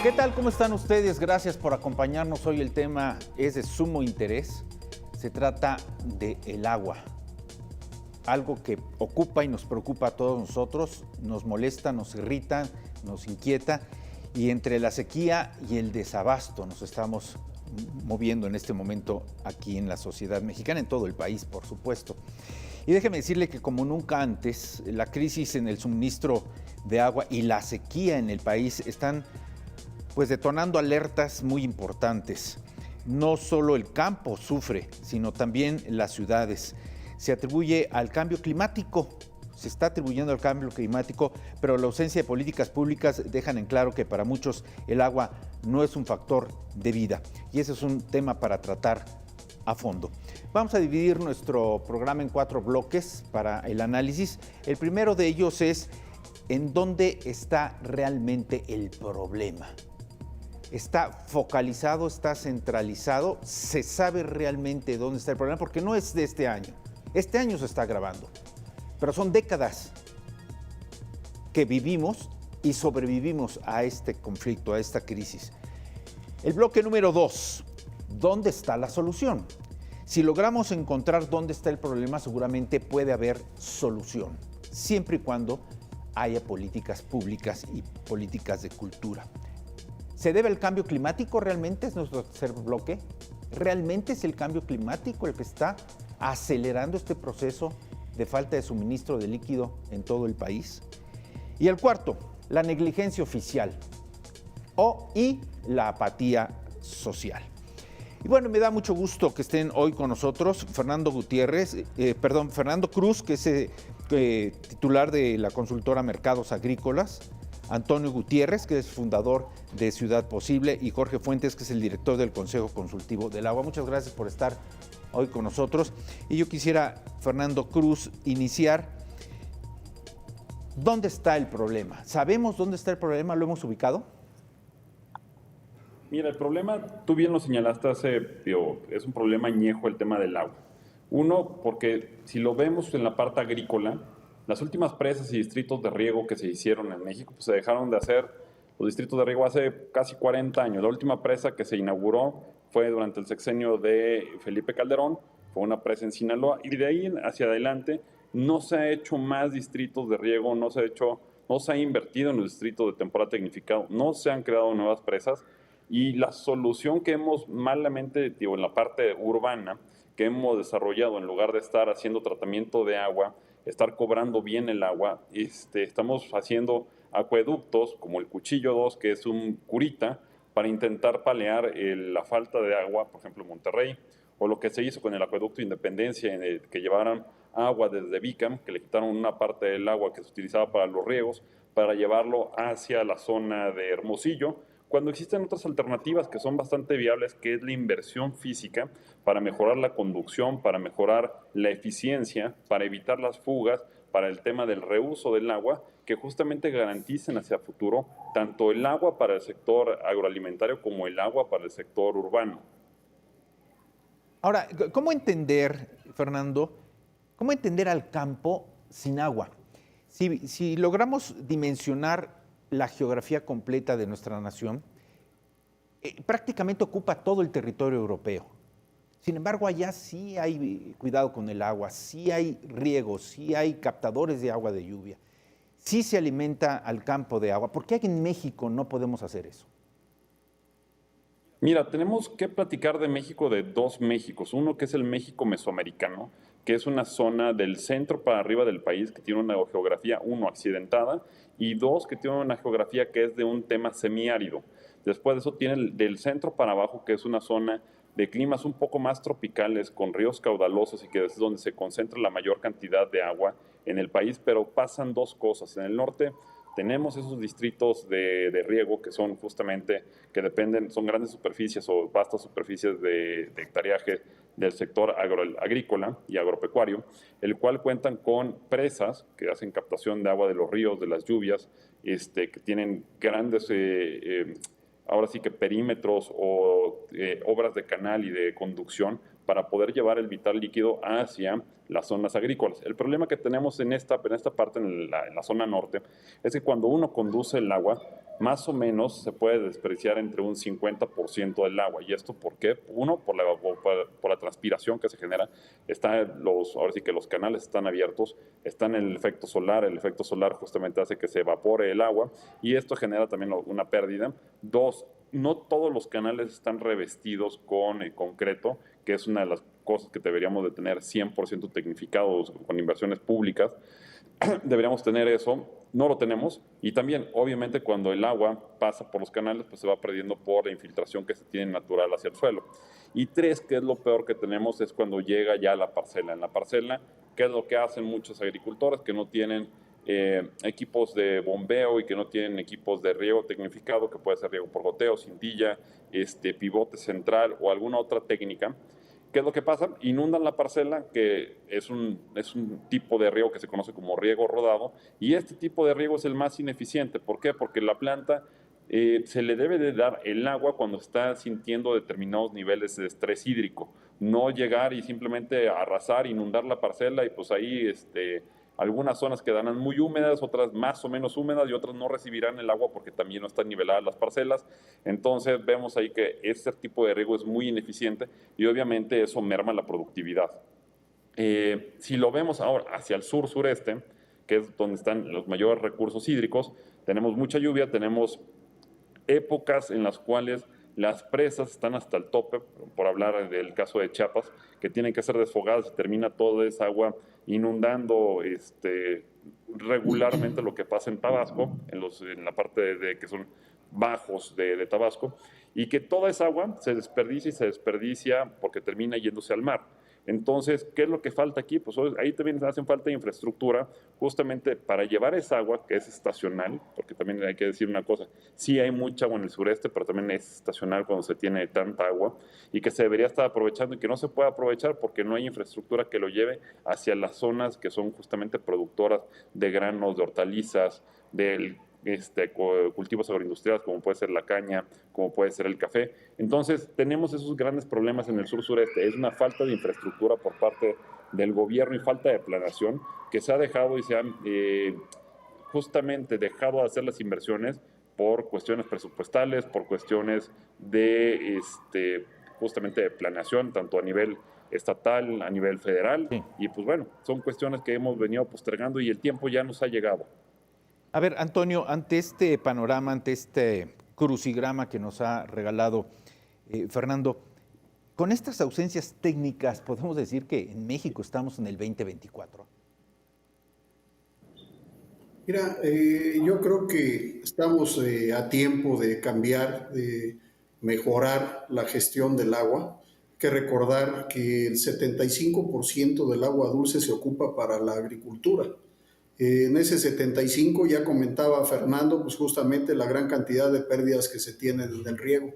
¿Qué tal? ¿Cómo están ustedes? Gracias por acompañarnos. Hoy el tema es de sumo interés. Se trata del agua, algo que ocupa y nos preocupa a todos nosotros, nos molesta, nos irrita, nos inquieta, y entre la sequía y el desabasto nos estamos moviendo en este momento aquí en la sociedad mexicana, en todo el país, por supuesto. Y déjeme decirle que como nunca antes, la crisis en el suministro de agua y la sequía en el país están pues detonando alertas muy importantes. No solo el campo sufre, sino también las ciudades. Se atribuye al cambio climático, se está atribuyendo al cambio climático, pero la ausencia de políticas públicas dejan en claro que para muchos el agua no es un factor de vida. Y ese es un tema para tratar a fondo. Vamos a dividir nuestro programa en 4 bloques para el análisis. El primero de ellos es en dónde está realmente el problema. ¿Está focalizado, está centralizado? ¿Se sabe realmente dónde está el problema? Porque no es de este año. Este año se está agravando, pero son décadas que vivimos y sobrevivimos a este conflicto, a esta crisis. El bloque número 2, ¿dónde está la solución? Si logramos encontrar dónde está el problema, seguramente puede haber solución, siempre y cuando haya políticas públicas y políticas de cultura. ¿Se debe al cambio climático realmente? Es nuestro tercer bloque. ¿Realmente es el cambio climático el que está acelerando este proceso de falta de suministro de líquido en todo el país? Y el cuarto, la negligencia oficial y la apatía social. Y bueno, me da mucho gusto que estén hoy con nosotros Fernando Cruz, que es titular de la consultora Mercados Agrícolas, Antonio Gutiérrez, que es fundador de Ciudad Posible, y Jorge Fuentes, que es el director del Consejo Consultivo del Agua. Muchas gracias por estar hoy con nosotros. Y yo quisiera, Fernando Cruz, iniciar. ¿Dónde está el problema? ¿Sabemos dónde está el problema? ¿Lo hemos ubicado? Mira, el problema, tú bien lo señalaste es un problema añejo el tema del agua. Uno, porque si lo vemos en la parte agrícola, las últimas presas y distritos de riego que se hicieron en México, pues se dejaron de hacer los distritos de riego hace casi 40 años. La última presa que se inauguró fue durante el sexenio de Felipe Calderón, fue una presa en Sinaloa, y de ahí hacia adelante no se ha hecho más distritos de riego, no se ha invertido en los distritos de temporal tecnificado, no se han creado nuevas presas. Y la solución que hemos malamente, en la parte urbana, que hemos desarrollado, en lugar de estar haciendo tratamiento de agua, estar cobrando bien el agua, estamos haciendo acueductos como el Cuchillo 2, que es un curita, para intentar paliar la falta de agua, por ejemplo, en Monterrey, o lo que se hizo con el acueducto Independencia, que llevaran agua desde Bicam, que le quitaron una parte del agua que se utilizaba para los riegos, para llevarlo hacia la zona de Hermosillo, cuando existen otras alternativas que son bastante viables, que es la inversión física para mejorar la conducción, para mejorar la eficiencia, para evitar las fugas, para el tema del reuso del agua, que justamente garanticen hacia futuro tanto el agua para el sector agroalimentario como el agua para el sector urbano. Ahora, ¿cómo entender, Fernando, cómo entender al campo sin agua? Si logramos dimensionar la geografía completa de nuestra nación, prácticamente ocupa todo el territorio europeo. Sin embargo, allá sí hay cuidado con el agua, sí hay riego, sí hay captadores de agua de lluvia, sí se alimenta al campo de agua. ¿Por qué en México no podemos hacer eso? Mira, tenemos que platicar de México, de dos Méxicos. Uno que es el México mesoamericano, que es una zona del centro para arriba del país que tiene una geografía, uno, accidentada, y dos, que tiene una geografía que es de un tema semiárido. Después de eso tiene del centro para abajo, que es una zona de climas un poco más tropicales, con ríos caudalosos y que es donde se concentra la mayor cantidad de agua en el país, pero pasan dos cosas. En el norte tenemos esos distritos de riego que son justamente, que dependen, son grandes superficies o vastas superficies de hectareaje del sector agrícola y agropecuario, el cual cuentan con presas que hacen captación de agua de los ríos, de las lluvias, que tienen grandes, ahora sí que perímetros o obras de canal y de conducción para poder llevar el vital líquido hacia las zonas agrícolas. El problema que tenemos en esta parte, en la zona norte, es que cuando uno conduce el agua, más o menos se puede desperdiciar entre un 50% del agua. ¿Y esto por qué? Uno, por la transpiración que se genera. Ahora sí que los canales están abiertos, están en el efecto solar justamente hace que se evapore el agua y esto genera también una pérdida. Dos, no todos los canales están revestidos con concreto, que es una de las cosas que deberíamos de tener 100% tecnificados con inversiones públicas. Deberíamos tener eso, no lo tenemos, y también obviamente cuando el agua pasa por los canales pues se va perdiendo por la infiltración que se tiene natural hacia el suelo. Y tres, que es lo peor que tenemos, es cuando llega ya a la parcela. En la parcela, ¿qué es lo que hacen muchos agricultores que no tienen equipos de bombeo y que no tienen equipos de riego tecnificado, que puede ser riego por goteo, cintilla, pivote central o alguna otra técnica? ¿Qué es lo que pasa? Inundan la parcela, que es un tipo de riego que se conoce como riego rodado, y este tipo de riego es el más ineficiente. ¿Por qué? Porque la planta se le debe de dar el agua cuando está sintiendo determinados niveles de estrés hídrico, no llegar y simplemente arrasar, inundar la parcela y pues ahí algunas zonas quedarán muy húmedas, otras más o menos húmedas y otras no recibirán el agua porque también no están niveladas las parcelas. Entonces vemos ahí que este tipo de riego es muy ineficiente y obviamente eso merma la productividad. Si lo vemos ahora hacia el sur-sureste, que es donde están los mayores recursos hídricos, tenemos mucha lluvia, tenemos épocas en las cuales las presas están hasta el tope, por hablar del caso de Chiapas, que tienen que ser desfogadas y termina toda esa agua inundando regularmente lo que pasa en Tabasco, en la parte que son bajos de Tabasco, y que toda esa agua se desperdicia y se desperdicia porque termina yéndose al mar. Entonces, ¿qué es lo que falta aquí? Pues ahí también hacen falta infraestructura justamente para llevar esa agua que es estacional, porque también hay que decir una cosa, sí hay mucha agua en el sureste, pero también es estacional cuando se tiene tanta agua y que se debería estar aprovechando y que no se puede aprovechar porque no hay infraestructura que lo lleve hacia las zonas que son justamente productoras de granos, de hortalizas, del cultivos agroindustriales como puede ser la caña, como puede ser el café. Entonces tenemos esos grandes problemas en el sur-sureste. Es una falta de infraestructura por parte del gobierno y falta de planeación que se ha dejado y se han justamente dejado de hacer las inversiones por cuestiones presupuestales, por cuestiones de justamente de planeación, tanto a nivel estatal, a nivel federal, Sí. y pues bueno, son cuestiones que hemos venido postergando y el tiempo ya nos ha llegado. A ver, Antonio, ante este panorama, ante este crucigrama que nos ha regalado Fernando, con estas ausencias técnicas, ¿podemos decir que en México estamos en el 2024? Mira, yo creo que estamos a tiempo de cambiar, de mejorar la gestión del agua. Hay que recordar que el 75% del agua dulce se ocupa para la agricultura. En ese 75 ya comentaba Fernando, pues justamente la gran cantidad de pérdidas que se tienen en el riego.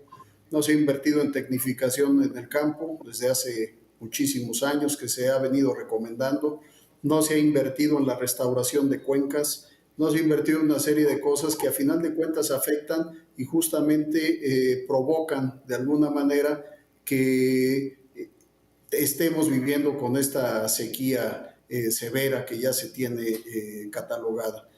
No se ha invertido en tecnificación en el campo desde hace muchísimos años que se ha venido recomendando. No se ha invertido en la restauración de cuencas, no se ha invertido en una serie de cosas que a final de cuentas afectan y justamente provocan de alguna manera que estemos viviendo con esta sequía severa que ya se tiene catalogada.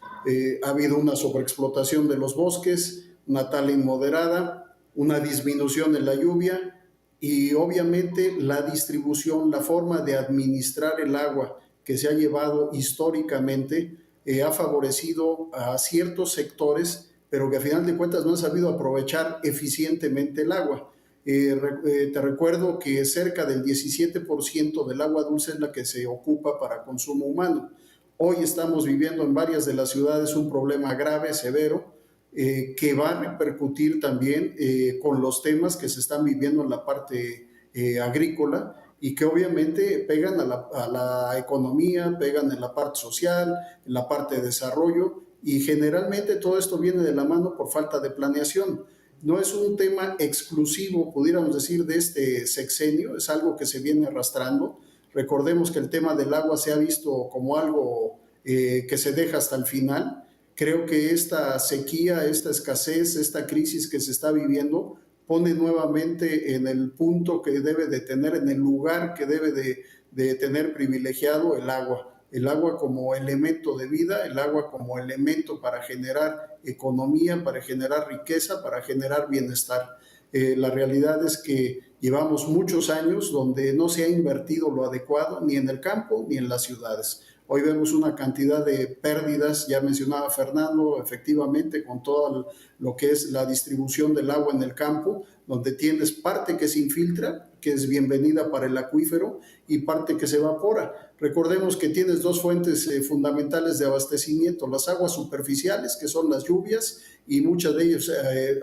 Ha habido una sobreexplotación de los bosques, una tala inmoderada, una disminución en la lluvia y obviamente la distribución, la forma de administrar el agua que se ha llevado históricamente ha favorecido a ciertos sectores, pero que a final de cuentas no han sabido aprovechar eficientemente el agua. Te recuerdo que cerca del 17% del agua dulce es la que se ocupa para consumo humano. Hoy estamos viviendo en varias de las ciudades un problema grave, severo, que va a repercutir también con los temas que se están viviendo en la parte agrícola y que obviamente pegan a la economía, pegan en la parte social, en la parte de desarrollo y generalmente todo esto viene de la mano por falta de planeación. No es un tema exclusivo, pudiéramos decir, de este sexenio, es algo que se viene arrastrando. Recordemos que el tema del agua se ha visto como algo que se deja hasta el final. Creo que esta sequía, esta escasez, esta crisis que se está viviendo pone nuevamente en el punto que debe de tener, en el lugar que debe de tener privilegiado el agua como elemento de vida, el agua como elemento para generar economía, para generar riqueza, para generar bienestar. La realidad es que llevamos muchos años donde no se ha invertido lo adecuado ni en el campo ni en las ciudades. Hoy vemos una cantidad de pérdidas, ya mencionaba Fernando, efectivamente, con todo lo que es la distribución del agua en el campo, donde tienes parte que se infiltra, que es bienvenida para el acuífero, y parte que se evapora. Recordemos que tienes dos fuentes fundamentales de abastecimiento, las aguas superficiales, que son las lluvias, y muchas de ellas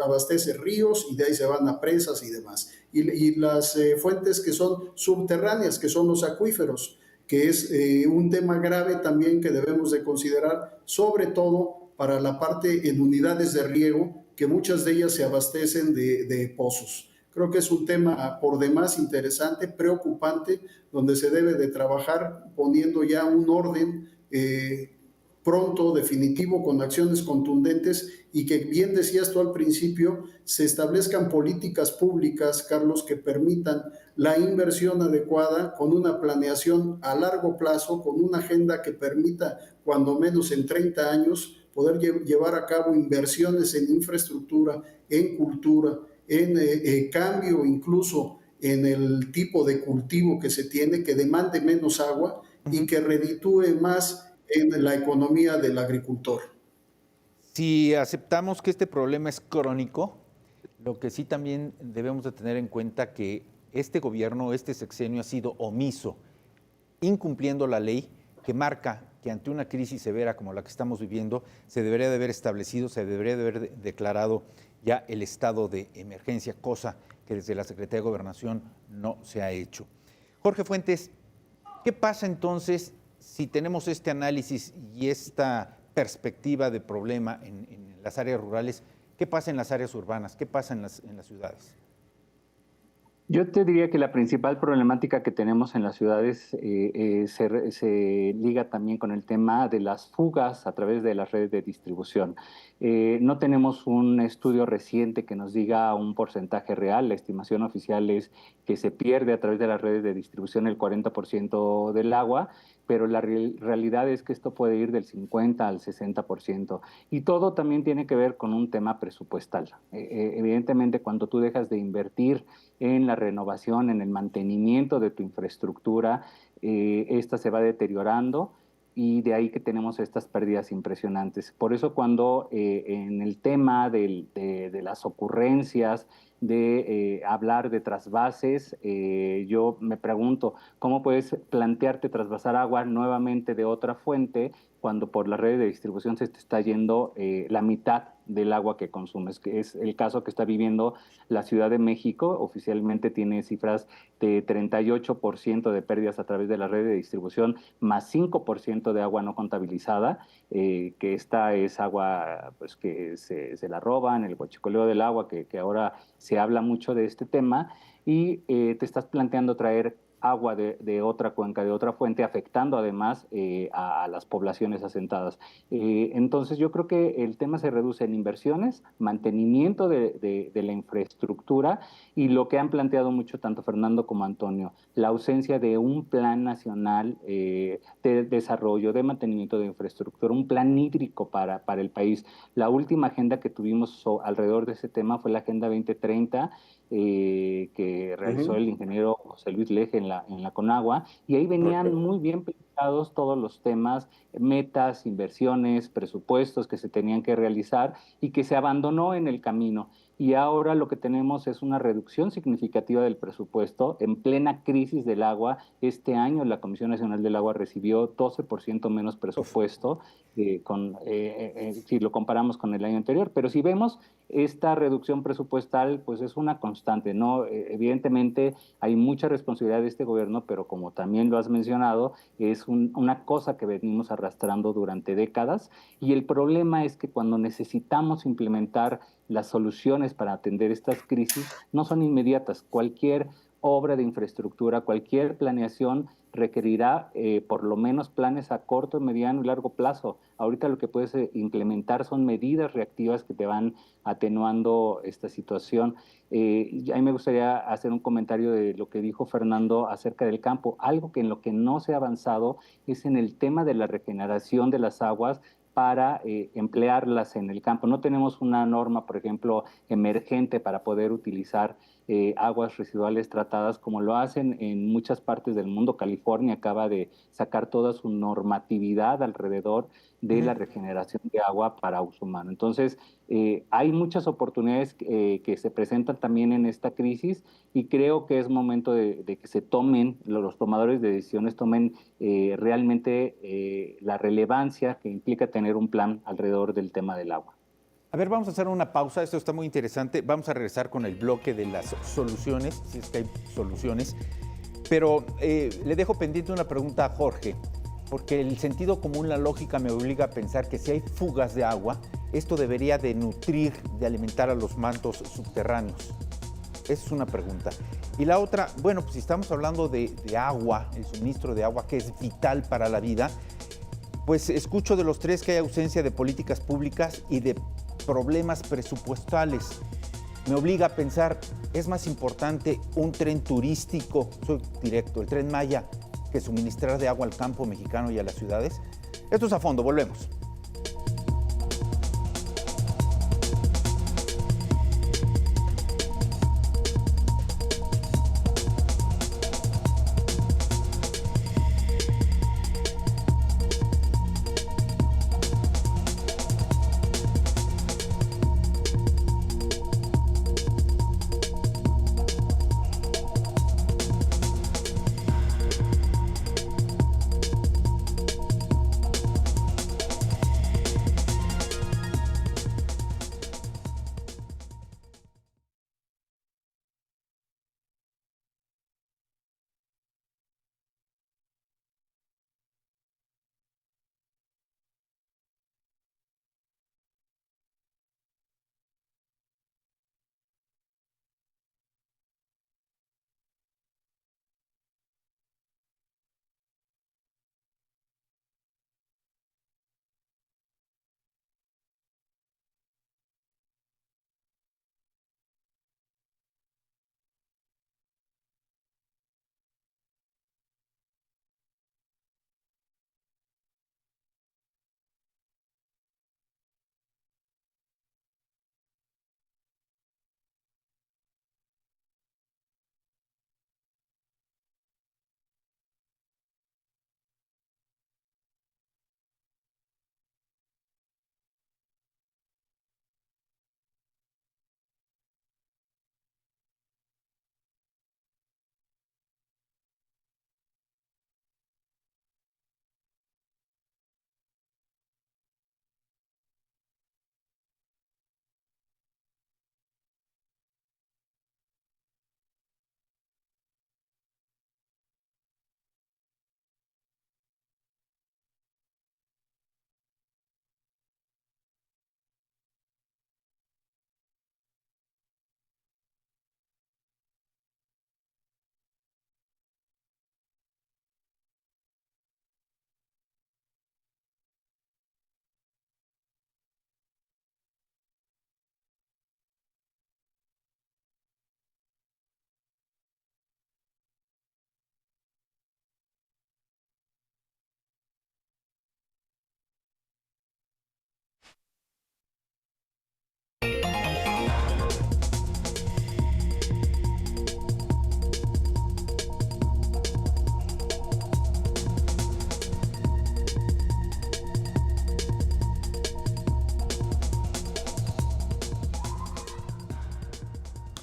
abastecen ríos y de ahí se van a presas y demás. Y las fuentes que son subterráneas, que son los acuíferos, que es un tema grave también que debemos de considerar, sobre todo para la parte en unidades de riego, que muchas de ellas se abastecen de pozos. Creo que es un tema por demás interesante, preocupante, donde se debe de trabajar poniendo ya un orden pronto, definitivo, con acciones contundentes y que, bien decías tú al principio, se establezcan políticas públicas, Carlos, que permitan la inversión adecuada con una planeación a largo plazo, con una agenda que permita, cuando menos en 30 años, poder llevar a cabo inversiones en infraestructura, en cultura, en cambio incluso en el tipo de cultivo que se tiene, que demande menos agua y que reditúe más en la economía del agricultor. Si aceptamos que este problema es crónico, lo que sí también debemos de tener en cuenta que este gobierno, este sexenio ha sido omiso, incumpliendo la ley que marca que ante una crisis severa como la que estamos viviendo, se debería de haber establecido, se debería de haber declarado ya el estado de emergencia, cosa que desde la Secretaría de Gobernación no se ha hecho. Jorge Fuentes, ¿qué pasa entonces si tenemos este análisis y esta perspectiva de problema en las áreas rurales? ¿Qué pasa en las áreas urbanas? ¿Qué pasa en las ciudades? Yo te diría que la principal problemática que tenemos en las ciudades se liga también con el tema de las fugas a través de las redes de distribución. No tenemos un estudio reciente que nos diga un porcentaje real. La estimación oficial es que se pierde a través de las redes de distribución el 40% del agua, pero la realidad es que esto puede ir del 50 al 60%. Y todo también tiene que ver con un tema presupuestal. Evidentemente, cuando tú dejas de invertir en la renovación, en el mantenimiento de tu infraestructura, esta se va deteriorando y de ahí que tenemos estas pérdidas impresionantes. Por eso cuando en el tema de las ocurrencias, de hablar de trasvases, yo me pregunto, ¿cómo puedes plantearte trasvasar agua nuevamente de otra fuente cuando por la red de distribución se te está yendo la mitad del agua que consumes? Que es el caso que está viviendo la Ciudad de México. Oficialmente tiene cifras de 38% de pérdidas a través de la red de distribución, más 5% de agua no contabilizada, que esta es agua pues, que se la roban, el huachicoleo del agua, que ahora se habla mucho de este tema, y te estás planteando traer agua de otra cuenca, de otra fuente, afectando además a las poblaciones asentadas. Entonces yo creo que el tema se reduce en inversiones, mantenimiento de la infraestructura y lo que han planteado mucho tanto Fernando como Antonio, la ausencia de un plan nacional de desarrollo, de mantenimiento de infraestructura, un plan hídrico para el país. La última agenda que tuvimos alrededor de ese tema fue la Agenda 2030, que realizó el ingeniero José Luis Leje en la Conagua, y ahí venían muy bien pensados todos los temas, metas, inversiones, presupuestos que se tenían que realizar y que se abandonó en el camino. Y ahora lo que tenemos es una reducción significativa del presupuesto en plena crisis del agua. Este año la Comisión Nacional del Agua recibió 12% menos presupuesto si lo comparamos con el año anterior. Pero si vemos esta reducción presupuestal, pues es una constante, ¿no? Evidentemente hay mucha responsabilidad de este gobierno, pero como también lo has mencionado, es una cosa que venimos arrastrando durante décadas, y el problema es que cuando necesitamos implementar las soluciones para atender estas crisis, no son inmediatas. Cualquier obra de infraestructura, cualquier planeación requerirá por lo menos planes a corto, mediano y largo plazo. Ahorita lo que puedes implementar son medidas reactivas que te van atenuando esta situación. A mí me gustaría hacer un comentario de lo que dijo Fernando acerca del campo. Algo que en lo que no se ha avanzado es en el tema de la regeneración de las aguas para emplearlas en el campo. No tenemos una norma, por ejemplo, emergente para poder utilizar aguas residuales tratadas como lo hacen en muchas partes del mundo. California acaba de sacar toda su normatividad alrededor de la regeneración de agua para uso humano. Entonces, hay muchas oportunidades que se presentan también en esta crisis y creo que es momento de que se tomen, los tomadores de decisiones tomen realmente la relevancia que implica tener un plan alrededor del tema del agua. A ver, vamos a hacer una pausa, esto está muy interesante. Vamos a regresar con el bloque de las soluciones, si es que hay soluciones. Pero le dejo pendiente una pregunta a Jorge, porque el sentido común, la lógica me obliga a pensar que si hay fugas de agua, esto debería de nutrir, de alimentar a los mantos subterráneos. Esa es una pregunta. Y la otra, bueno, pues si estamos hablando de agua, el suministro de agua, que es vital para la vida, pues escucho de los tres que hay ausencia de políticas públicas y de problemas presupuestales. Me obliga a pensar, ¿es más importante un tren turístico, soy directo, el Tren Maya, que suministrar de agua al campo mexicano y a las ciudades? Esto es A Fondo, volvemos.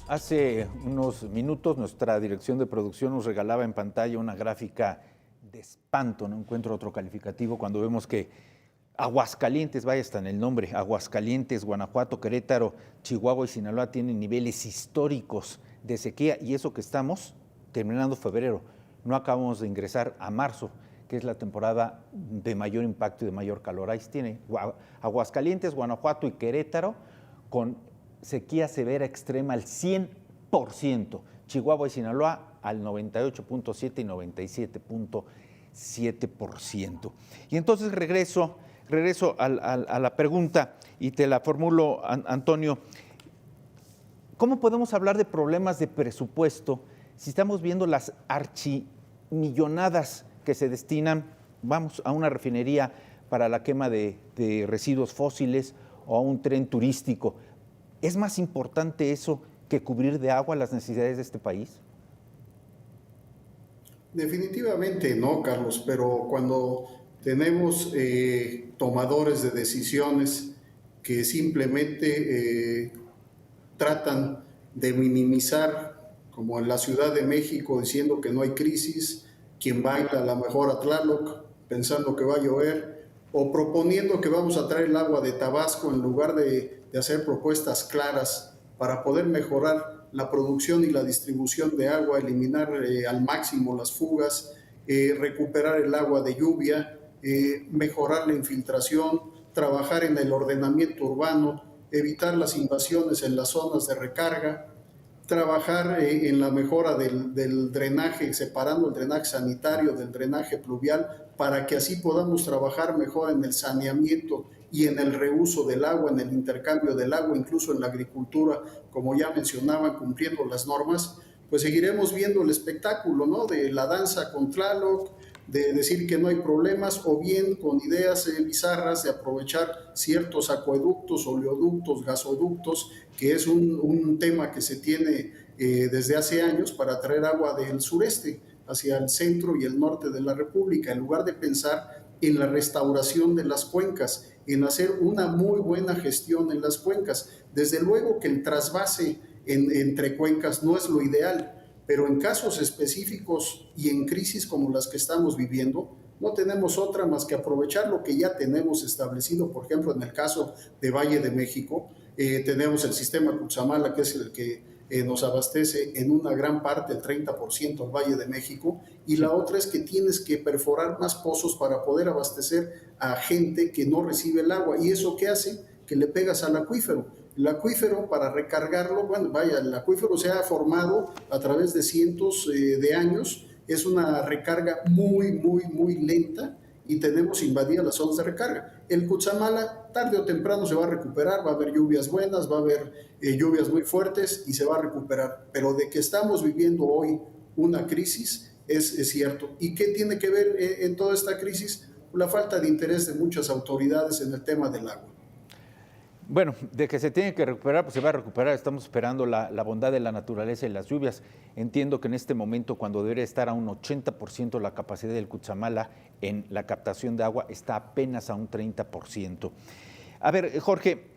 Hace unos minutos nuestra dirección de producción nos regalaba en pantalla una gráfica de espanto, no encuentro otro calificativo, cuando vemos que Aguascalientes, vaya está en el nombre, Aguascalientes, Guanajuato, Querétaro, Chihuahua y Sinaloa tienen niveles históricos de sequía, y eso que estamos terminando febrero, no acabamos de ingresar a marzo, que es la temporada de mayor impacto y de mayor calor. Ahí tiene Aguascalientes, Guanajuato y Querétaro con sequía severa extrema al 100%. Chihuahua y Sinaloa al 98.7 y 97.7%. Y entonces regreso a la pregunta y te la formulo, Antonio. ¿Cómo podemos hablar de problemas de presupuesto si estamos viendo las archimillonadas que se destinan, vamos, a una refinería para la quema de residuos fósiles o a un tren turístico? ¿Es más importante eso que cubrir de agua las necesidades de este país? Definitivamente no, Carlos, pero cuando tenemos tomadores de decisiones que simplemente tratan de minimizar, como en la Ciudad de México, diciendo que no hay crisis, quien baila a la mejor a Tlaloc, pensando que va a llover, o proponiendo que vamos a traer el agua de Tabasco en lugar de hacer propuestas claras para poder mejorar la producción y la distribución de agua, eliminar al máximo las fugas, recuperar el agua de lluvia, mejorar la infiltración, trabajar en el ordenamiento urbano, evitar las invasiones en las zonas de recarga, trabajar en la mejora del drenaje, separando el drenaje sanitario del drenaje pluvial, para que así podamos trabajar mejor en el saneamiento y en el reuso del agua, en el intercambio del agua, incluso en la agricultura, como ya mencionaban, cumpliendo las normas. Pues seguiremos viendo el espectáculo, ¿no?, de la danza con Tlaloc, de decir que no hay problemas, o bien con ideas bizarras de aprovechar ciertos acueductos, oleoductos, gasoductos, que es un tema que se tiene desde hace años para traer agua del sureste hacia el centro y el norte de la República, en lugar de pensar en la restauración de las cuencas, en hacer una muy buena gestión en las cuencas. Desde luego que el trasvase entre cuencas no es lo ideal, pero en casos específicos y en crisis como las que estamos viviendo, no tenemos otra más que aprovechar lo que ya tenemos establecido. Por ejemplo, en el caso de Valle de México, tenemos el sistema Cutzamala, que es el que nos abastece en una gran parte, el 30% al Valle de México, y la otra es que tienes que perforar más pozos para poder abastecer a gente que no recibe el agua. ¿Y eso qué hace? Que le pegas al acuífero. El acuífero, para recargarlo, bueno, vaya, el acuífero se ha formado a través de cientos de años, es una recarga muy, muy, muy lenta, y tenemos invadidas las zonas de recarga. El Cutzamala, tarde o temprano se va a recuperar, va a haber lluvias buenas, va a haber lluvias muy fuertes y se va a recuperar. Pero de que estamos viviendo hoy una crisis es cierto. ¿Y qué tiene que ver en toda esta crisis? La falta de interés de muchas autoridades en el tema del agua. Bueno, de que se tiene que recuperar, pues se va a recuperar. Estamos esperando la bondad de la naturaleza y las lluvias. Entiendo que en este momento, cuando debería estar a un 80% la capacidad del Cutzamala en la captación de agua, está apenas a un 30%. A ver, Jorge,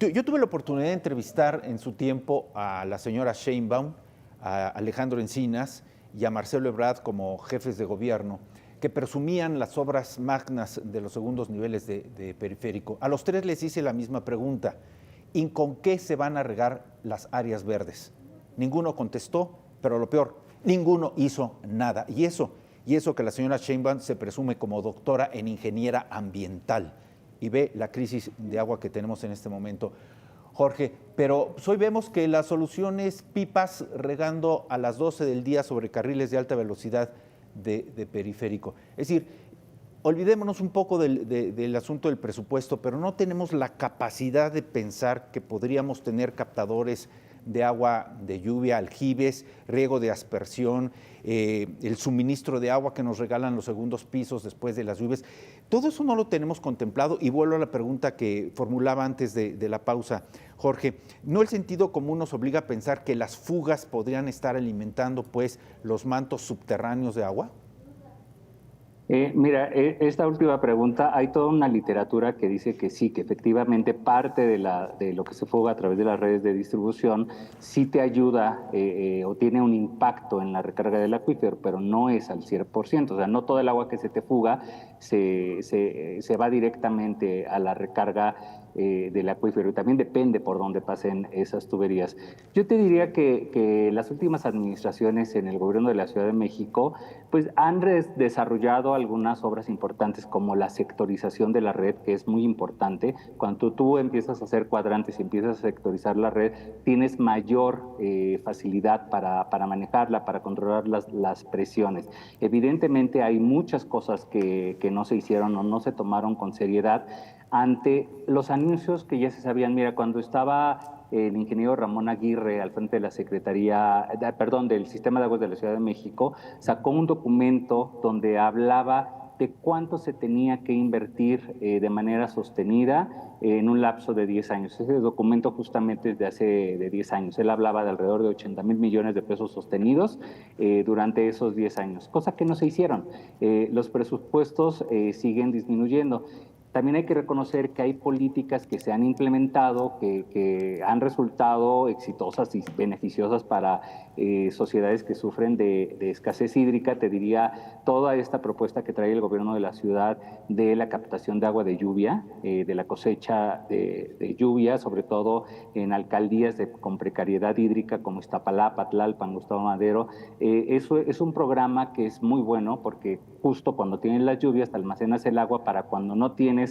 yo tuve la oportunidad de entrevistar en su tiempo a la señora Sheinbaum, a Alejandro Encinas y a Marcelo Ebrard como jefes de gobierno, que presumían las obras magnas de los segundos niveles de periférico. A los tres les hice la misma pregunta: ¿y con qué se van a regar las áreas verdes? Ninguno contestó, pero lo peor, ninguno hizo nada. Y eso que la señora Sheinbaum se presume como doctora en ingeniera ambiental, y ve la crisis de agua que tenemos en este momento. Jorge, pero pues hoy vemos que la solución es pipas regando a las 12 del día sobre carriles de alta velocidad de periférico. Es decir, olvidémonos un poco del asunto del presupuesto, pero no tenemos la capacidad de pensar que podríamos tener captadores de agua de lluvia, aljibes, riego de aspersión, el suministro de agua que nos regalan los segundos pisos después de las lluvias. Todo eso no lo tenemos contemplado, y vuelvo a la pregunta que formulaba antes de la pausa, Jorge. ¿No el sentido común nos obliga a pensar que las fugas podrían estar alimentando, pues, los mantos subterráneos de agua? Mira, esta última pregunta, hay toda una literatura que dice que sí, que efectivamente parte de lo que se fuga a través de las redes de distribución sí te ayuda o tiene un impacto en la recarga del acuífero, pero no es al 100%. O sea, no todo el agua que se te fuga se va directamente a la recarga del acuífero, y también depende por dónde pasen esas tuberías. Yo te diría que las últimas administraciones en el gobierno de la Ciudad de México pues han desarrollado algunas obras importantes como la sectorización de la red, que es muy importante. Cuando tú empiezas a hacer cuadrantes y empiezas a sectorizar la red, tienes mayor facilidad para manejarla, para controlar las presiones. Evidentemente hay muchas cosas que no se hicieron o no se tomaron con seriedad ante los anuncios que ya se sabían. Mira, cuando estaba el ingeniero Ramón Aguirre al frente de la Secretaría, perdón, del Sistema de Aguas de la Ciudad de México, sacó un documento donde hablaba de cuánto se tenía que invertir de manera sostenida en un lapso de 10 años. Ese documento justamente es de hace de 10 años. Él hablaba de alrededor de 80,000 millones de pesos sostenidos durante esos 10 años, cosa que no se hicieron. Los presupuestos siguen disminuyendo. También hay que reconocer que hay políticas que se han implementado, que han resultado exitosas y beneficiosas para sociedades que sufren de escasez hídrica. Te diría, toda esta propuesta que trae el gobierno de la ciudad de la captación de agua de lluvia, de la cosecha de lluvia, sobre todo en alcaldías con precariedad hídrica como Iztapalapa, Tlalpan, Gustavo Madero. Eso es un programa que es muy bueno porque justo cuando tienes las lluvias te almacenas el agua para cuando no tienes,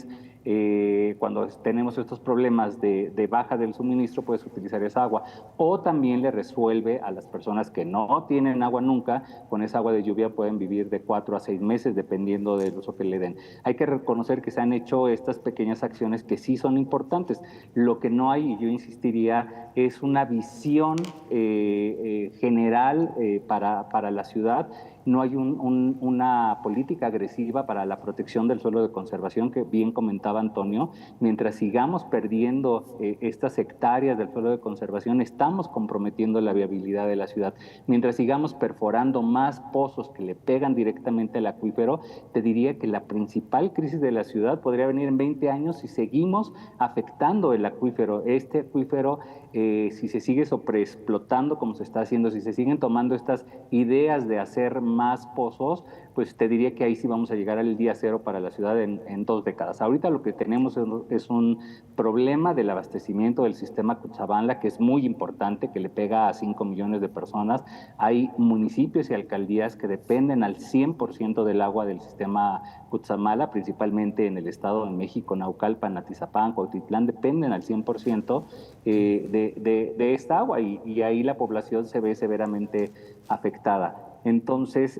cuando tenemos estos problemas de baja del suministro, puedes utilizar esa agua. O también le resuelve a las personas que no tienen agua nunca, con esa agua de lluvia pueden vivir de 4 a 6 meses dependiendo del uso que le den. Hay que reconocer que se han hecho estas pequeñas acciones que sí son importantes. Lo que no hay, y yo insistiría, es una visión general para la ciudad. No hay una política agresiva para la protección del suelo de conservación, que bien comentaba Antonio. Mientras sigamos perdiendo estas hectáreas del suelo de conservación, estamos comprometiendo la viabilidad de la ciudad. Mientras sigamos perforando más pozos que le pegan directamente al acuífero, te diría que la principal crisis de la ciudad podría venir en 20 años si seguimos afectando el acuífero. Este acuífero, si se sigue sobreexplotando como se está haciendo, si se siguen tomando estas ideas de hacer más pozos, pues te diría que ahí sí vamos a llegar al día cero para la ciudad en 2 décadas. Ahorita lo que tenemos es un problema del abastecimiento del sistema Cutzamala, que es muy importante, que le pega a 5 millones de personas. Hay municipios y alcaldías que dependen al 100% del agua del sistema Cutzamala, principalmente en el Estado de México, Naucalpan, Atizapán, Cuautitlán, dependen al 100% de esta agua y ahí la población se ve severamente afectada. Entonces,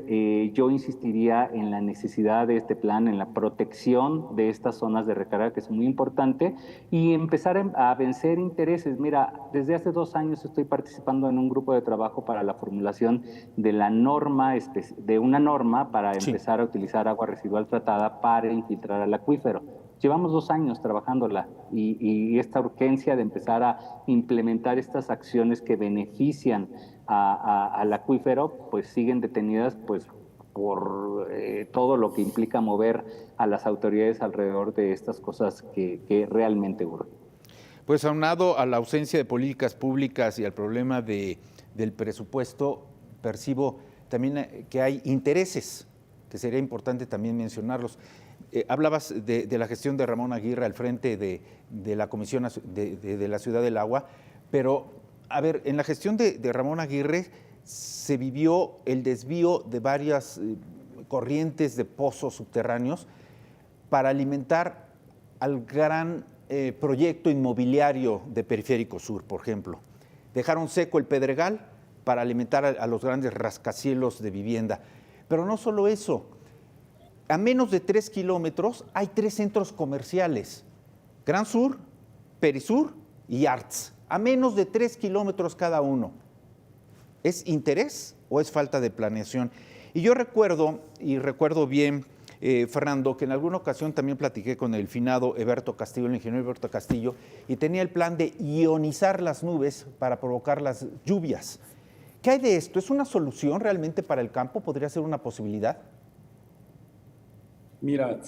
yo insistiría en la necesidad de este plan, en la protección de estas zonas de recarga, que es muy importante, y empezar a vencer intereses. Mira, desde hace 2 años estoy participando en un grupo de trabajo para la formulación de de una norma para empezar a utilizar agua residual tratada para infiltrar al acuífero. Llevamos 2 años trabajándola y esta urgencia de empezar a implementar estas acciones que benefician al acuífero, pues siguen detenidas pues por todo lo que implica mover a las autoridades alrededor de estas cosas que realmente urgen. Pues aunado a la ausencia de políticas públicas y al problema del presupuesto, percibo también que hay intereses, que sería importante también mencionarlos. Hablabas de la gestión de Ramón Aguirre al frente de la Comisión de la Ciudad del Agua, pero a ver, en la gestión de Ramón Aguirre se vivió el desvío de varias corrientes de pozos subterráneos para alimentar al gran proyecto inmobiliario de Periférico Sur, por ejemplo. Dejaron seco el Pedregal para alimentar a los grandes rascacielos de vivienda. Pero no solo eso, a menos de 3 kilómetros hay 3 centros comerciales, Gran Sur, Perisur y Arts, a menos de 3 kilómetros cada uno. ¿Es interés o es falta de planeación? Y yo recuerdo bien, Fernando, que en alguna ocasión también platiqué con el finado Eberto Castillo, el ingeniero Eberto Castillo, y tenía el plan de ionizar las nubes para provocar las lluvias. ¿Qué hay de esto? ¿Es una solución realmente para el campo? ¿Podría ser una posibilidad? Mira,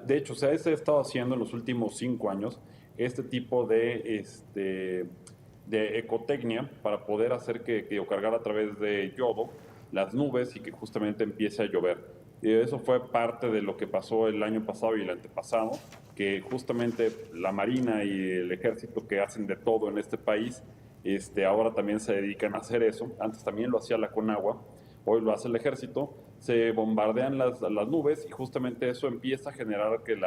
de hecho, se ha estado haciendo en los últimos 5 años este tipo de ecotecnia para poder hacer o cargar a través de yodo las nubes y que justamente empiece a llover. Y eso fue parte de lo que pasó el año pasado y el antepasado, que justamente la Marina y el Ejército, que hacen de todo en este país, ahora también se dedican a hacer eso. Antes también lo hacía la Conagua, hoy lo hace el Ejército, se bombardean las nubes y justamente eso empieza a generar que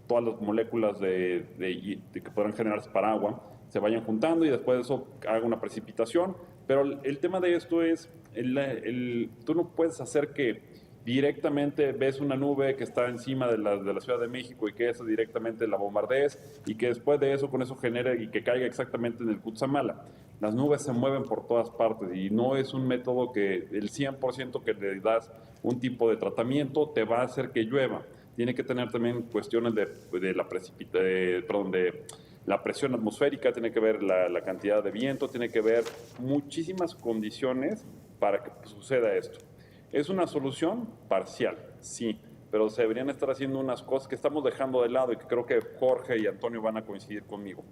todas las moléculas que podrán generarse para agua se vayan juntando y después de eso haga una precipitación. Pero el tema de esto es, tú no puedes hacer que directamente ves una nube que está encima de la Ciudad de México y que esa directamente la bombardees y que después de eso, con eso genere y que caiga exactamente en el Cutzamala. Las nubes se mueven por todas partes y no es un método que el 100% que le das un tipo de tratamiento te va a hacer que llueva. Tiene que tener también cuestiones de la presión atmosférica, tiene que ver la cantidad de viento, tiene que ver muchísimas condiciones para que suceda esto. ¿Es una solución parcial? Sí, pero se deberían estar haciendo unas cosas que estamos dejando de lado y que creo que Jorge y Antonio van a coincidir conmigo.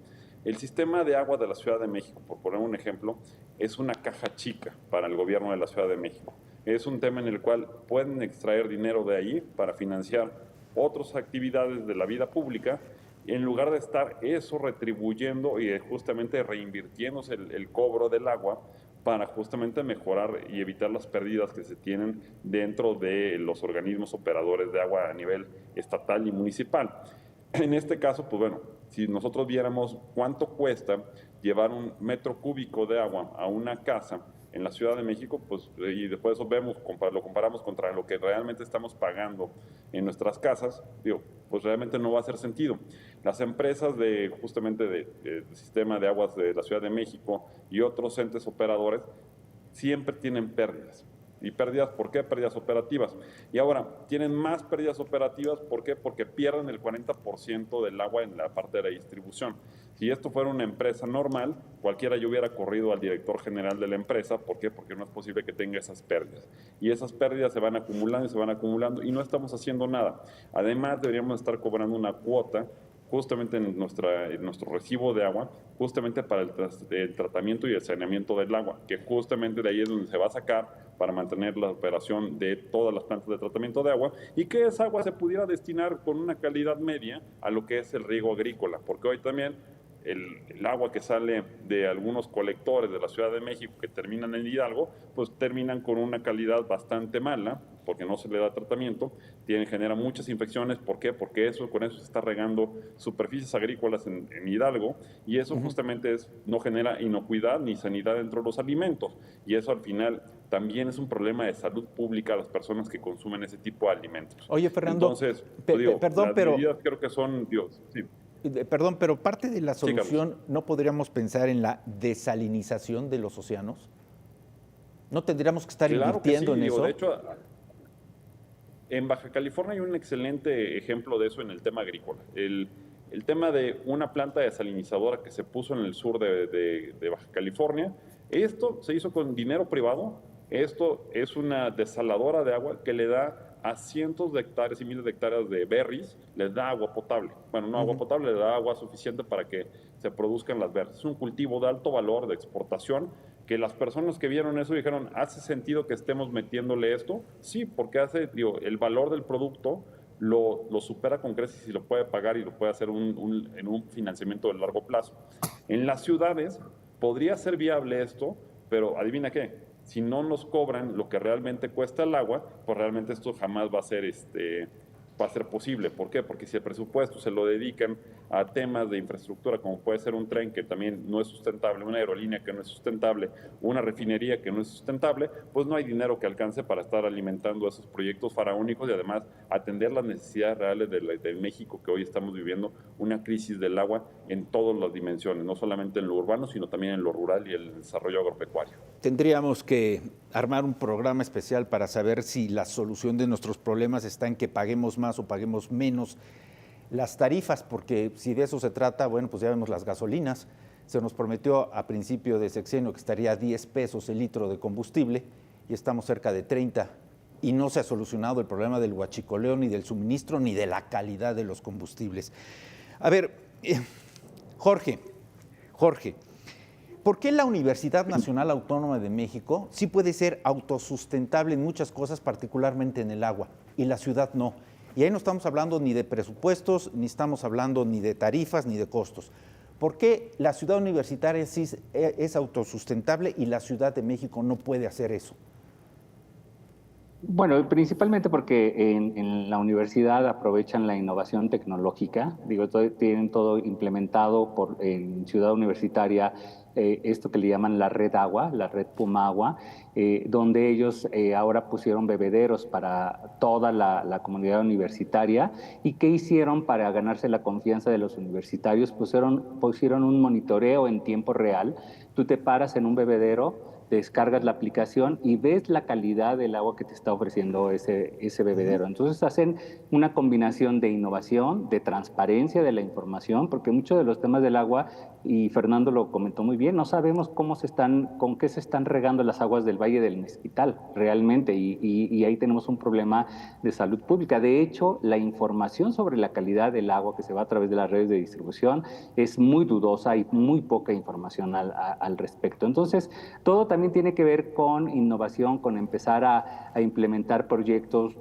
El sistema de agua de la Ciudad de México, por poner un ejemplo, es una caja chica para el gobierno de la Ciudad de México. Es un tema en el cual pueden extraer dinero de ahí para financiar otras actividades de la vida pública, en lugar de estar eso retribuyendo y justamente reinvirtiéndose el cobro del agua para justamente mejorar y evitar las pérdidas que se tienen dentro de los organismos operadores de agua a nivel estatal y municipal. En este caso, pues bueno, si nosotros viéramos cuánto cuesta llevar un metro cúbico de agua a una casa en la Ciudad de México, pues, y después eso lo comparamos contra lo que realmente estamos pagando en nuestras casas, pues realmente no va a hacer sentido. Las empresas justamente del sistema de aguas de la Ciudad de México y otros entes operadores siempre tienen pérdidas. ¿Y pérdidas por qué? Pérdidas operativas. Y ahora, tienen más pérdidas operativas, ¿por qué? Porque pierden el 40% del agua en la parte de la distribución. Si esto fuera una empresa normal, cualquiera ya hubiera corrido al director general de la empresa. ¿Por qué? Porque no es posible que tenga esas pérdidas. Y esas pérdidas se van acumulando y se van acumulando y no estamos haciendo nada. Además, deberíamos estar cobrando una cuota justamente en nuestro recibo de agua, justamente para el tratamiento y el saneamiento del agua, que justamente de ahí es donde se va a sacar para mantener la operación de todas las plantas de tratamiento de agua y que esa agua se pudiera destinar con una calidad media a lo que es el riego agrícola, porque hoy también el agua que sale de algunos colectores de la Ciudad de México que terminan en Hidalgo, pues terminan con una calidad bastante mala, porque no se le da tratamiento, genera muchas infecciones. ¿Por qué? Porque con eso se está regando superficies agrícolas en Hidalgo y eso justamente no genera inocuidad ni sanidad dentro de los alimentos. Y eso al final también es un problema de salud pública a las personas que consumen ese tipo de alimentos. Oye, Fernando, entonces, perdón, las medidas creo que son, sí. Perdón, pero parte de la solución, ¿no podríamos pensar en la desalinización de los océanos? ¿No tendríamos que estar invirtiendo en eso? De hecho, en Baja California hay un excelente ejemplo de eso en el tema agrícola. El tema de una planta desalinizadora que se puso en el sur de Baja California, esto se hizo con dinero privado. Esto es una desaladora de agua que le da a cientos de hectáreas y miles de hectáreas de berries, les da agua potable. Bueno, no agua potable, le da agua suficiente para que se produzcan las berries. Es un cultivo de alto valor de exportación que las personas que vieron eso dijeron, ¿hace sentido que estemos metiéndole esto? Sí, porque el valor del producto lo supera con creces y lo puede pagar y lo puede hacer en un financiamiento de largo plazo. En las ciudades podría ser viable esto, pero adivina qué, si no nos cobran lo que realmente cuesta el agua, pues realmente esto jamás va a ser posible. ¿Por qué? Porque si el presupuesto se lo dedican a temas de infraestructura, como puede ser un tren que también no es sustentable, una aerolínea que no es sustentable, una refinería que no es sustentable, pues no hay dinero que alcance para estar alimentando esos proyectos faraónicos y además atender las necesidades reales de México, que hoy estamos viviendo una crisis del agua en todas las dimensiones, no solamente en lo urbano, sino también en lo rural y el desarrollo agropecuario. Tendríamos que armar un programa especial para saber si la solución de nuestros problemas está en que paguemos más o paguemos menos las tarifas, porque si de eso se trata, bueno, pues ya vemos las gasolinas. Se nos prometió a principio de sexenio que estaría a 10 pesos el litro de combustible y estamos cerca de 30 y no se ha solucionado el problema del huachicoleo, ni del suministro, ni de la calidad de los combustibles. A ver, Jorge, ¿por qué la Universidad Nacional Autónoma de México sí puede ser autosustentable en muchas cosas, particularmente en el agua, y la ciudad no? Y ahí no estamos hablando ni de presupuestos, ni estamos hablando ni de tarifas, ni de costos. ¿Por qué la ciudad universitaria sí es autosustentable y la Ciudad de México no puede hacer eso? Bueno, principalmente porque en la universidad aprovechan la innovación tecnológica, digo, tienen todo implementado en Ciudad Universitaria, esto que le llaman la red agua, la red Puma Agua, donde ellos ahora pusieron bebederos para toda la comunidad universitaria. ¿Y qué hicieron para ganarse la confianza de los universitarios? Pusieron un monitoreo en tiempo real. Tú te paras en un bebedero, descargas la aplicación y ves la calidad del agua que te está ofreciendo ese bebedero. Entonces hacen una combinación de innovación, de transparencia de la información, porque muchos de los temas del agua, y Fernando lo comentó muy bien, no sabemos con qué se están regando las aguas del Valle del Mezquital realmente, y ahí tenemos un problema de salud pública. De hecho, la información sobre la calidad del agua que se va a través de las redes de distribución es muy dudosa y muy poca información al respecto. Entonces, todo también tiene que ver con innovación, con empezar a implementar proyectos.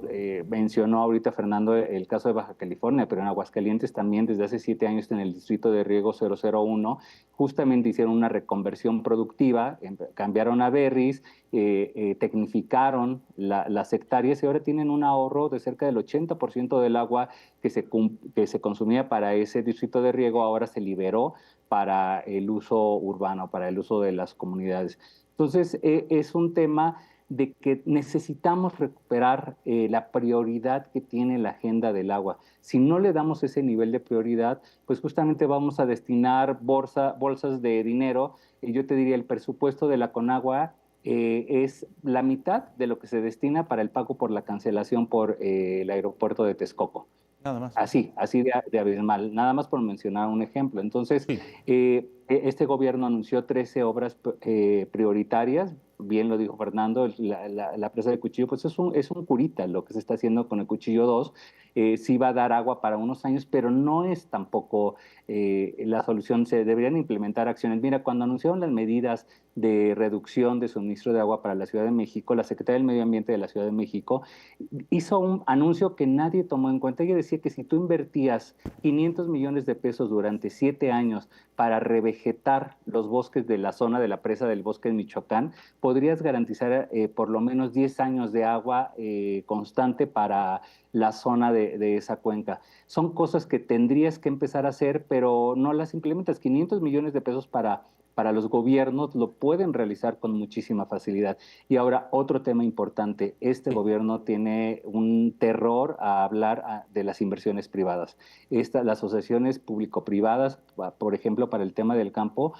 Mencionó ahorita Fernando el caso de Baja California, pero en Aguascalientes también desde hace 7 años en el Distrito de Riego 001, justamente hicieron una reconversión productiva, cambiaron a berries, tecnificaron las hectáreas y ahora tienen un ahorro de cerca del 80% del agua que se consumía para ese distrito de riego, ahora se liberó para el uso urbano, para el uso de las comunidades. Entonces, es un tema de que necesitamos recuperar la prioridad que tiene la agenda del agua. Si no le damos ese nivel de prioridad, pues justamente vamos a destinar bolsas de dinero, y yo te diría, el presupuesto de la Conagua es la mitad de lo que se destina para el pago por la cancelación por el aeropuerto de Texcoco. Nada más. Así de abismal, nada más por mencionar un ejemplo. Entonces, Sí. este gobierno anunció 13 obras prioritarias, bien lo dijo Fernando, la presa de Cuchillo, pues es un curita lo que se está haciendo con el Cuchillo 2, sí va a dar agua para unos años, pero no es tampoco la solución, se deberían implementar acciones. Mira, cuando anunciaron las medidas de reducción de suministro de agua para la Ciudad de México, la Secretaría del Medio Ambiente de la Ciudad de México hizo un anuncio que nadie tomó en cuenta. Ella decía que si tú invertías 500 millones de pesos durante 7 años para revegetar los bosques de la zona de la presa del bosque de Michoacán, podrías garantizar por lo menos 10 años de agua constante para la zona de esa cuenca. Son cosas que tendrías que empezar a hacer, pero no las implementas. 500 millones de pesos para los gobiernos lo pueden realizar con muchísima facilidad. Y ahora, otro tema importante, este gobierno tiene un terror a hablar de las inversiones privadas. Las asociaciones público-privadas, por ejemplo, para el tema del campo,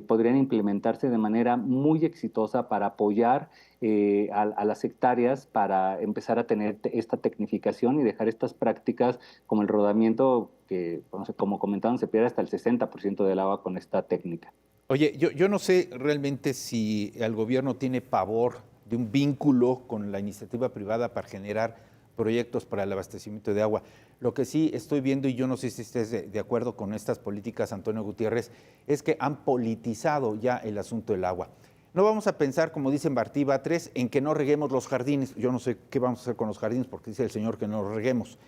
podrían implementarse de manera muy exitosa para apoyar a las hectáreas, para empezar a tener esta tecnificación y dejar estas prácticas como el rodamiento, que, como comentaban, se pierde hasta el 60% del agua con esta técnica. Oye, yo no sé realmente si el gobierno tiene pavor de un vínculo con la iniciativa privada para generar proyectos para el abastecimiento de agua. Lo que sí estoy viendo, y yo no sé si estés de acuerdo con estas políticas, Antonio Gutiérrez, es que han politizado ya el asunto del agua. No vamos a pensar, como dicen Martí Batres, en que no reguemos los jardines. Yo no sé qué vamos a hacer con los jardines porque dice el señor que no los reguemos.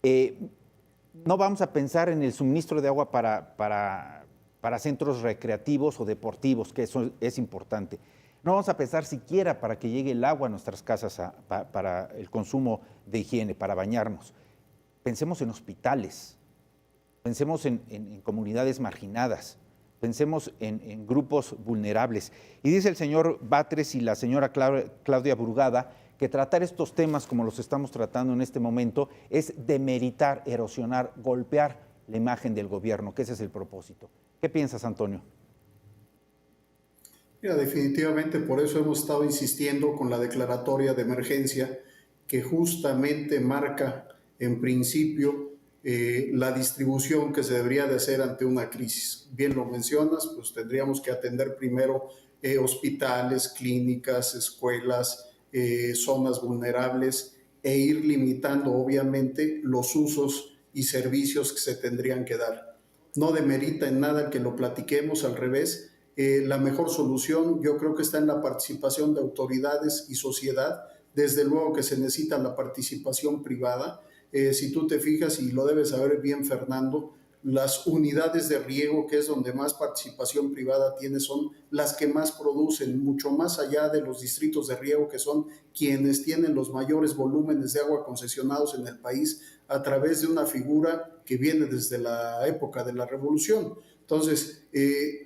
No vamos a pensar en el suministro de agua para centros recreativos o deportivos, que eso es importante. No vamos a pensar siquiera para que llegue el agua a nuestras casas para el consumo de higiene, para bañarnos. Pensemos en hospitales, pensemos en comunidades marginadas, pensemos en grupos vulnerables. Y dice el señor Batres y la señora Claudia Brugada que tratar estos temas como los estamos tratando en este momento es demeritar, erosionar, golpear la imagen del gobierno, que ese es el propósito. ¿Qué piensas, Antonio? Mira, definitivamente por eso hemos estado insistiendo con la declaratoria de emergencia que justamente marca en principio la distribución que se debería de hacer ante una crisis. Bien lo mencionas, pues tendríamos que atender primero hospitales, clínicas, escuelas, zonas vulnerables e ir limitando obviamente los usos y servicios que se tendrían que dar. No demerita en nada que lo platiquemos, al revés. La mejor solución yo creo que está en la participación de autoridades y sociedad. Desde luego que se necesita la participación privada. Si tú te fijas, y lo debes saber bien, Fernando, las unidades de riego, que es donde más participación privada tiene, son las que más producen, mucho más allá de los distritos de riego, que son quienes tienen los mayores volúmenes de agua concesionados en el país a través de una figura que viene desde la época de la Revolución. Entonces,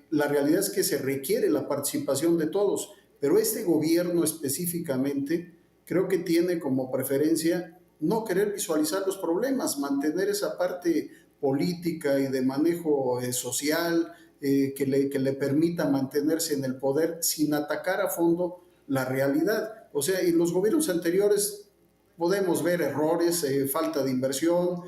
la realidad es que se requiere la participación de todos, pero este gobierno específicamente creo que tiene como preferencia no querer visualizar los problemas, mantener esa parte política y de manejo social que le permita mantenerse en el poder sin atacar a fondo la realidad. O sea, en los gobiernos anteriores podemos ver errores, falta de inversión,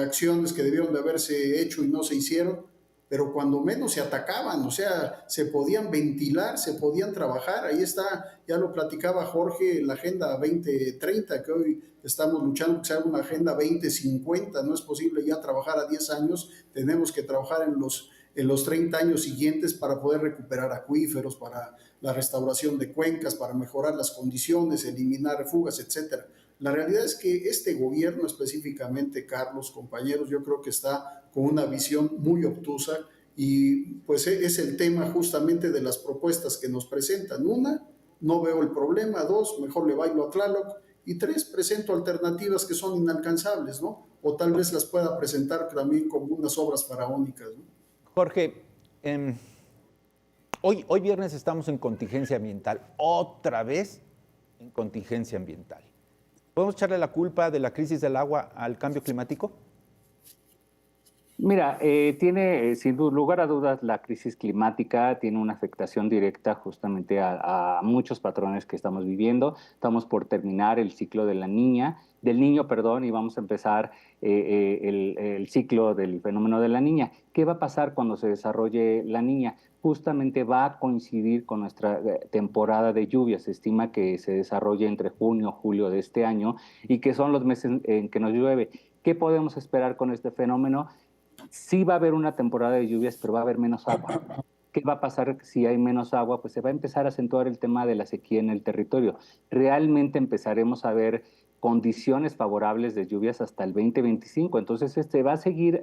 acciones que debieron de haberse hecho y no se hicieron, pero cuando menos se atacaban, o sea, se podían ventilar, se podían trabajar. Ahí está, ya lo platicaba Jorge, la Agenda 2030, que hoy estamos luchando que sea una Agenda 2050. No es posible ya trabajar a 10 años, tenemos que trabajar en los 30 años siguientes para poder recuperar acuíferos, para la restauración de cuencas, para mejorar las condiciones, eliminar fugas, etcétera. La realidad es que este gobierno específicamente, Carlos, compañeros, yo creo que está con una visión muy obtusa y pues es el tema justamente de las propuestas que nos presentan. Una, no veo el problema. Dos, mejor le bailo a Tlaloc. Y tres, presento alternativas que son inalcanzables, ¿no? O tal vez las pueda presentar también como unas obras faraónicas, ¿no? Jorge, hoy viernes estamos en contingencia ambiental, otra vez en contingencia ambiental. ¿Podemos echarle la culpa de la crisis del agua al cambio climático? Mira, tiene, sin lugar a dudas, la crisis climática tiene una afectación directa justamente a muchos patrones que estamos viviendo. Estamos por terminar el ciclo de del niño, perdón, y vamos a empezar el ciclo del fenómeno de la niña. ¿Qué va a pasar cuando se desarrolle la niña? Justamente va a coincidir con nuestra temporada de lluvias. Se estima que se desarrolle entre junio y julio de este año y que son los meses en que nos llueve. ¿Qué podemos esperar con este fenómeno? Sí va a haber una temporada de lluvias, pero va a haber menos agua. ¿Qué va a pasar si hay menos agua? Pues se va a empezar a acentuar el tema de la sequía en el territorio. Realmente empezaremos a ver condiciones favorables de lluvias hasta el 2025. Entonces, va a seguir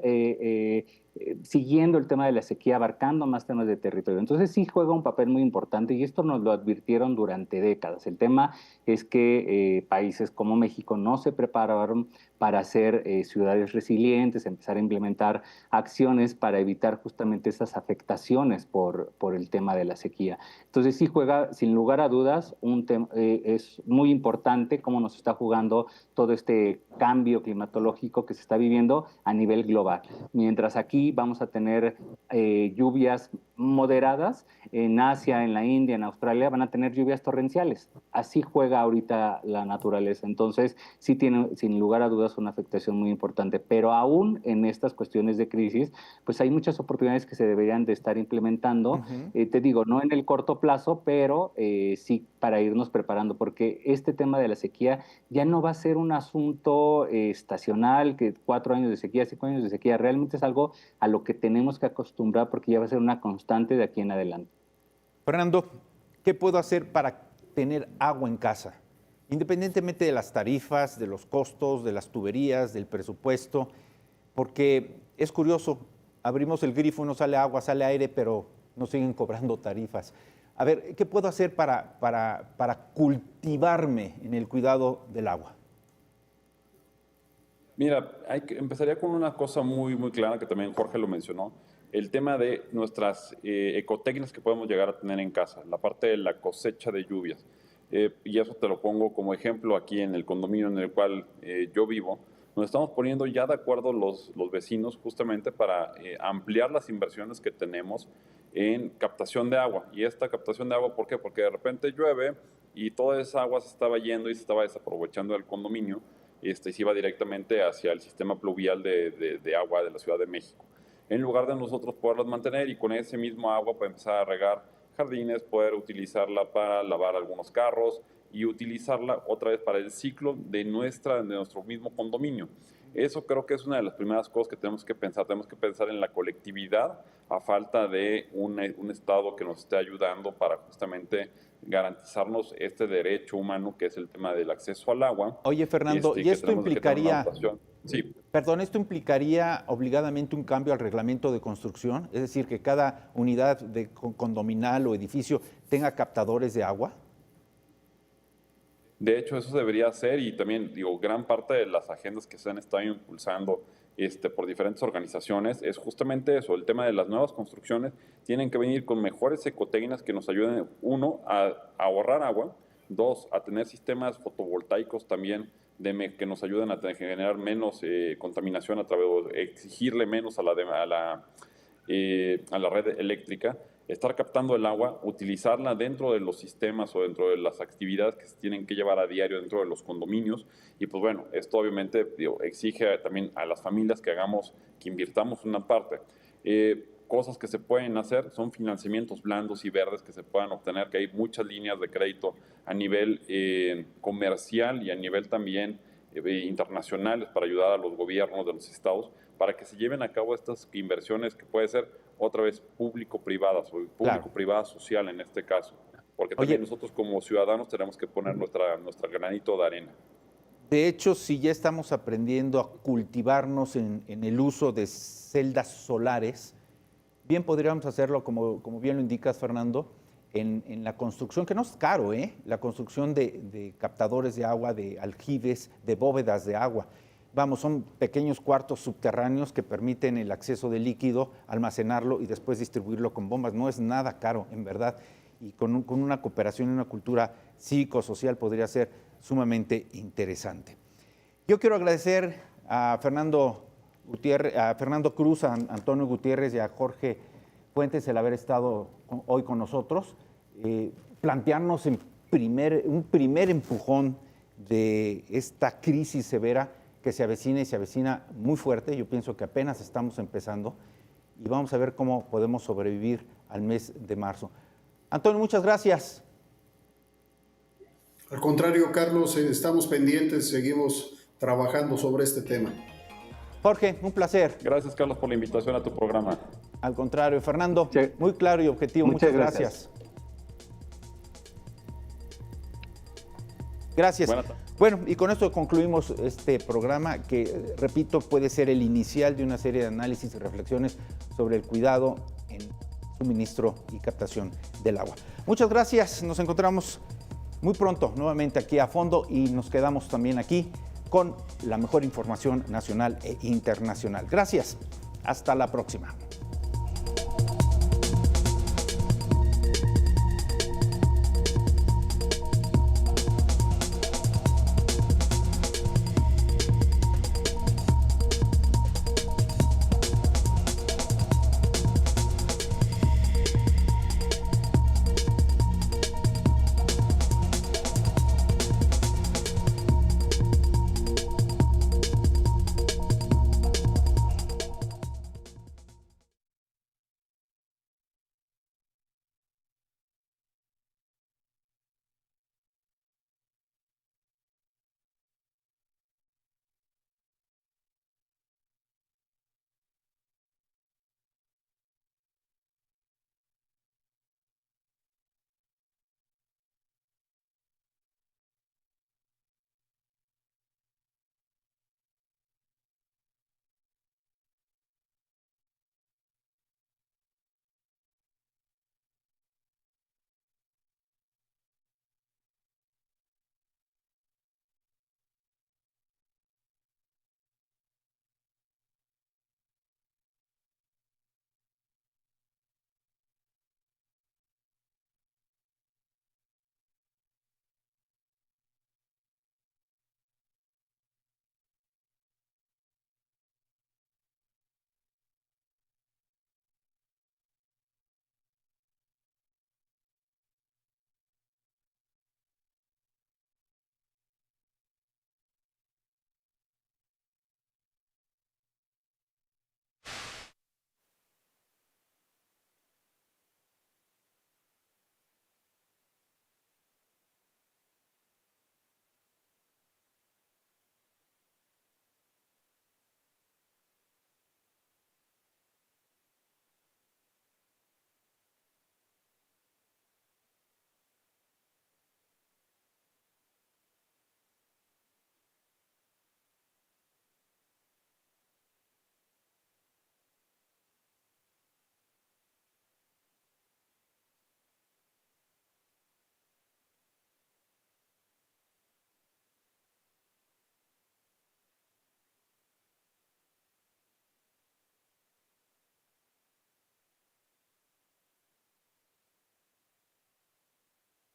siguiendo el tema de la sequía, abarcando más temas de territorio. Entonces, sí juega un papel muy importante y esto nos lo advirtieron durante décadas. El tema es que países como México no se prepararon para hacer ciudades resilientes, empezar a implementar acciones para evitar justamente esas afectaciones por el tema de la sequía. Entonces sí juega, sin lugar a dudas, es muy importante cómo nos está jugando todo este cambio climatológico que se está viviendo a nivel global. Mientras aquí vamos a tener lluvias moderadas, en Asia, en la India, en Australia van a tener lluvias torrenciales. Así juega ahorita la naturaleza. Entonces sí tiene, sin lugar a dudas, una afectación muy importante, pero aún en estas cuestiones de crisis, pues hay muchas oportunidades que se deberían de estar implementando, te digo, no en el corto plazo, pero sí para irnos preparando, porque este tema de la sequía ya no va a ser un asunto estacional, que 4 años de sequía, 5 años de sequía, realmente es algo a lo que tenemos que acostumbrar porque ya va a ser una constante de aquí en adelante. Fernando, ¿qué puedo hacer para tener agua en casa? Independientemente de las tarifas, de los costos, de las tuberías, del presupuesto, porque es curioso, abrimos el grifo, no sale agua, sale aire, pero nos siguen cobrando tarifas. A ver, ¿qué puedo hacer para cultivarme en el cuidado del agua? Mira, empezaría con una cosa muy, muy clara que también Jorge lo mencionó, el tema de nuestras ecotecnias que podemos llegar a tener en casa, la parte de la cosecha de lluvias. Y eso te lo pongo como ejemplo aquí en el condominio en el cual yo vivo. Nos estamos poniendo ya de acuerdo los vecinos justamente para ampliar las inversiones que tenemos en captación de agua. Y esta captación de agua, ¿por qué? Porque de repente llueve y toda esa agua se estaba yendo y se estaba desaprovechando del condominio y se iba directamente hacia el sistema pluvial de agua de la Ciudad de México. En lugar de nosotros poderlas mantener y con ese mismo agua pues, empezar a regar jardines, poder utilizarla para lavar algunos carros y utilizarla otra vez para el ciclo de nuestro mismo condominio. Eso creo que es una de las primeras cosas que tenemos que pensar. Tenemos que pensar en la colectividad a falta de un Estado que nos esté ayudando para justamente garantizarnos este derecho humano que es el tema del acceso al agua. Oye, Fernando, ¿y esto implicaría... Sí. Perdón, ¿esto implicaría obligadamente un cambio al reglamento de construcción? Es decir, que cada unidad de condominal o edificio tenga captadores de agua. De hecho, eso debería ser, y también, digo, gran parte de las agendas que se han estado impulsando por diferentes organizaciones es justamente eso. El tema de las nuevas construcciones tienen que venir con mejores ecotécnicas que nos ayuden, uno, a ahorrar agua, dos, a tener sistemas fotovoltaicos también que nos ayuden a generar menos contaminación a través de exigirle menos a la red eléctrica, estar captando el agua, utilizarla dentro de los sistemas o dentro de las actividades que se tienen que llevar a diario dentro de los condominios. Y pues bueno, esto obviamente exige también a las familias que invirtamos una parte. Cosas que se pueden hacer son financiamientos blandos y verdes que se puedan obtener, que hay muchas líneas de crédito a nivel comercial y a nivel también internacionales para ayudar a los gobiernos de los estados para que se lleven a cabo estas inversiones que puede ser otra vez público-privadas o público-privada social en este caso, porque también nosotros como ciudadanos tenemos que poner nuestra granito de arena. De hecho, si ya estamos aprendiendo a cultivarnos en el uso de celdas solares, bien podríamos hacerlo, como bien lo indicas, Fernando, en la construcción, que no es caro, la construcción de captadores de agua, de aljibes, de bóvedas de agua. Vamos, son pequeños cuartos subterráneos que permiten el acceso de líquido, almacenarlo y después distribuirlo con bombas. No es nada caro, en verdad. Y con una cooperación y una cultura cívico-social podría ser sumamente interesante. Yo quiero agradecer a Fernando Cruz, a Antonio Gutiérrez y a Jorge Fuentes el haber estado hoy con nosotros, plantearnos un primer empujón de esta crisis severa que se avecina y se avecina muy fuerte. Yo pienso que apenas estamos empezando y vamos a ver cómo podemos sobrevivir al mes de marzo. Antonio, muchas gracias. Al contrario, Carlos, estamos pendientes, seguimos trabajando sobre este tema. Jorge, un placer. Gracias, Carlos, por la invitación a tu programa. Al contrario, Fernando, sí, muy claro y objetivo. Muchas gracias. Gracias. Bueno, y con esto concluimos este programa que, repito, puede ser el inicial de una serie de análisis y reflexiones sobre el cuidado en suministro y captación del agua. Muchas gracias. Nos encontramos muy pronto nuevamente aquí a fondo y nos quedamos también aquí con la mejor información nacional e internacional. Gracias. Hasta la próxima.